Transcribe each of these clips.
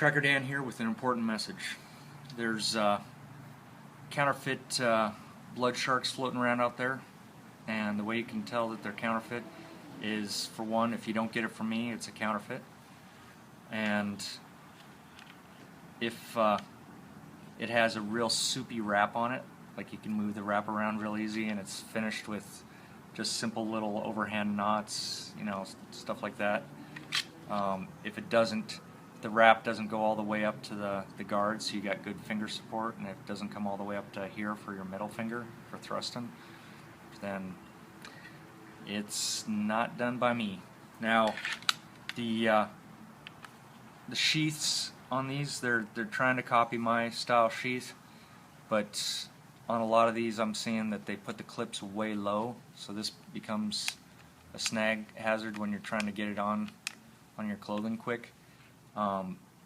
Tracker Dan here with an important message. There's counterfeit Bloodsharks floating around out there, and the way you can tell that they're counterfeit is, for one, if you don't get it from me, it's a counterfeit. And if it has a real soupy wrap on it, like you can move the wrap around real easy, and it's finished with just simple little overhand knots, stuff like that. If it doesn't, the wrap doesn't go all the way up to the guard, so you got good finger support, and it doesn't come all the way up to here for your middle finger for thrusting, then it's not done by me. Now, the sheaths on these, they're trying to copy my style sheath, but on a lot of these I'm seeing that they put the clips way low, so this becomes a snag hazard when you're trying to get it on your clothing quick.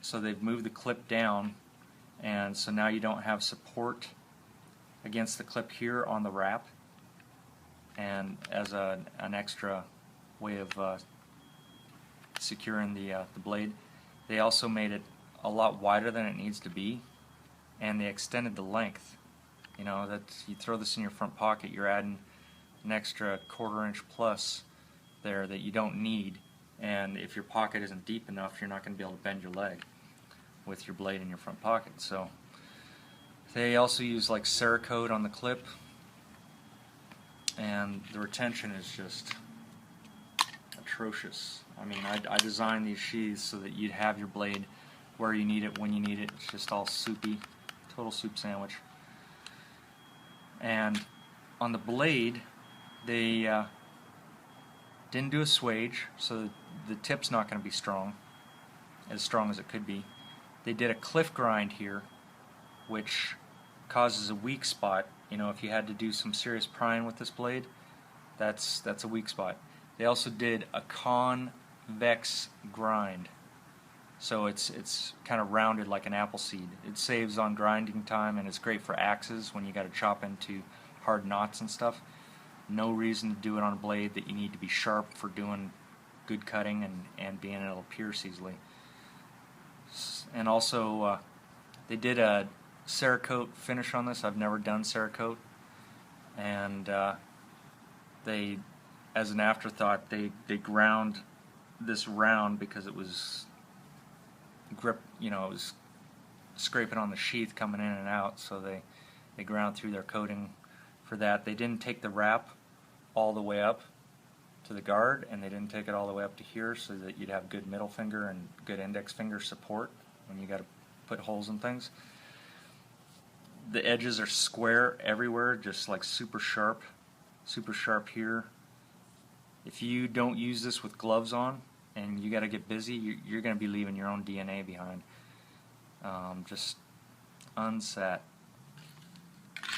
So they've moved the clip down, and so now you don't have support against the clip here on the wrap, and as an extra way of securing the blade, they also made it a lot wider than it needs to be, and they extended the length. That you throw this in your front pocket, you're adding an extra 1/4 inch plus there that you don't need. And if your pocket isn't deep enough, you're not going to be able to bend your leg with your blade in your front pocket. So they also use like Cerakote on the clip, and the retention is just atrocious. I mean, I designed these sheaths so that you'd have your blade where you need it, when you need it. It's just all soupy, total soup sandwich. And on the blade, they didn't do a swage, so the tip's not going to be as strong as it could be. They did a cliff grind here, which causes a weak spot. If you had to do some serious prying with this blade, that's a weak spot. They also did a convex grind, so it's kind of rounded like an apple seed. It saves on grinding time, and it's great for axes when you got to chop into hard knots and stuff. No reason to do it on a blade that you need to be sharp for doing good cutting and being able to pierce easily. And also, they did a Cerakote finish on this. I've never done Cerakote, and they, as an afterthought, they ground this round because it was it was scraping on the sheath coming in and out, so they ground through their coating for that. They didn't take the wrap all the way up to the guard, and they didn't take it all the way up to here, so that you'd have good middle finger and good index finger support when you got to put holes in things. The edges are square everywhere, just like super sharp here. If you don't use this with gloves on and you got to get busy, you're going to be leaving your own DNA behind. Just unsat.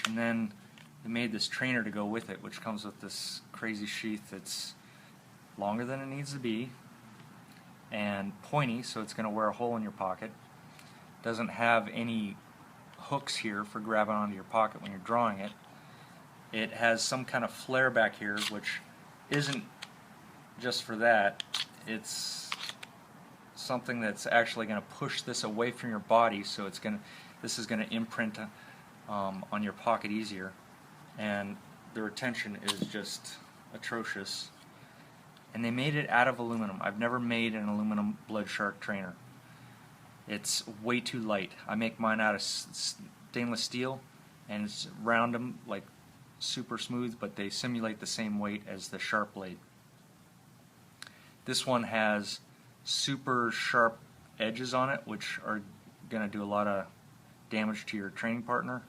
And then they made this trainer to go with it, which comes with this crazy sheath that's longer than it needs to be and pointy, so it's going to wear a hole in your pocket. Doesn't have any hooks here for grabbing onto your pocket when you're drawing it. It has some kind of flare back here, which isn't just for that. It's something that's actually going to push this away from your body, so this is going to imprint on your pocket easier. And the retention is just atrocious. And they made it out of aluminum. I've never made an aluminum Bloodshark trainer. It's way too light. I make mine out of stainless steel, and it's round them like super smooth, but they simulate the same weight as the sharp blade. This one has super sharp edges on it, which are going to do a lot of damage to your training partner.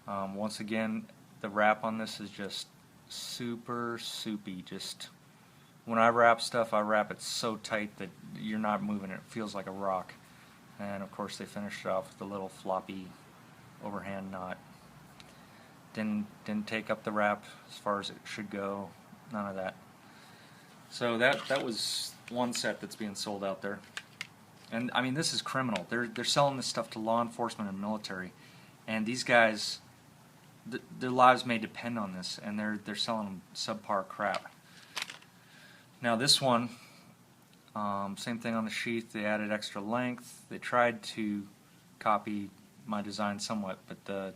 Once again, the wrap on this is just super soupy. Just when I wrap stuff, I wrap it so tight that you're not moving it. It feels like a rock. And of course, they finished it off with a little floppy overhand knot. Didn't take up the wrap as far as it should go. None of that. So that was one set that's being sold out there. And I mean, this is criminal. They're selling this stuff to law enforcement and military, and these guys, their lives may depend on this, and they're selling them subpar crap. Now this one, Same thing on the sheath, they added extra length. They tried to copy my design somewhat, but the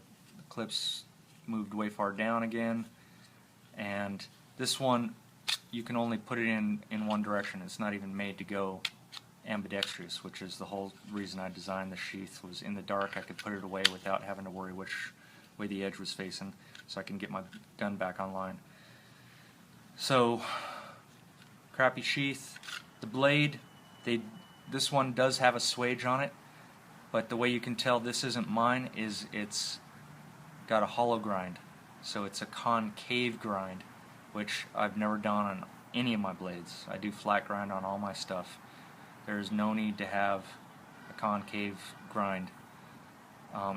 clips moved way far down again. And this one, you can only put it in one direction. It's not even made to go ambidextrous, which is the whole reason I designed the sheath. Was in the dark I could put it away without having to worry which way the edge was facing, so I can get my gun back online. So, crappy sheath. The blade, this one does have a swage on it, but the way you can tell this isn't mine is it's got a hollow grind. So it's a concave grind, which I've never done on any of my blades. I do flat grind on all my stuff. There's no need to have a concave grind,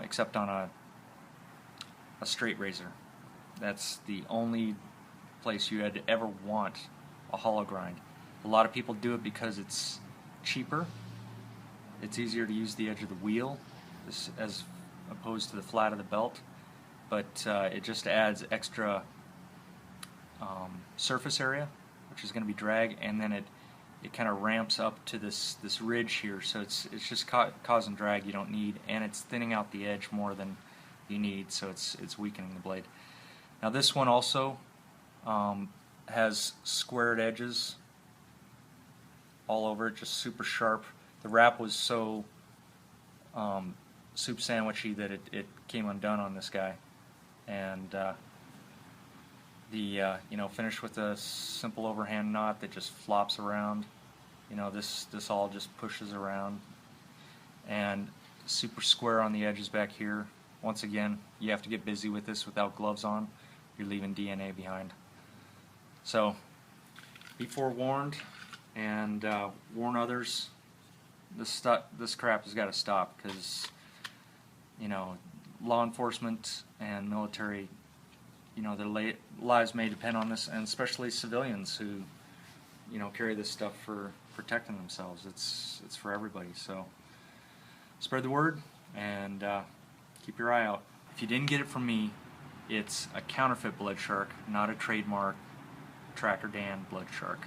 except on a straight razor. That's the only place you'd ever want a hollow grind. A lot of people do it because it's cheaper. It's easier to use the edge of the wheel as opposed to the flat of the belt, but it just adds extra surface area, which is going to be drag, and then it kind of ramps up to this ridge here, so it's just causing drag you don't need, and it's thinning out the edge more than you need, so it's weakening the blade. Now this one also has squared edges all over it, just super sharp. The wrap was so soup sandwichy that it came undone on this guy, and finished with a simple overhand knot that just flops around. This all just pushes around, and super square on the edges back here. Once again, you have to get busy with this without gloves on. You're leaving DNA behind. So be forewarned, and warn others. This crap has got to stop, because law enforcement and military, their lives may depend on this, and especially civilians who carry this stuff for protecting themselves. It's for everybody. So spread the word, and keep your eye out. If you didn't get it from me, it's a counterfeit Bloodshark, not a trademark Tracker Dan Bloodshark.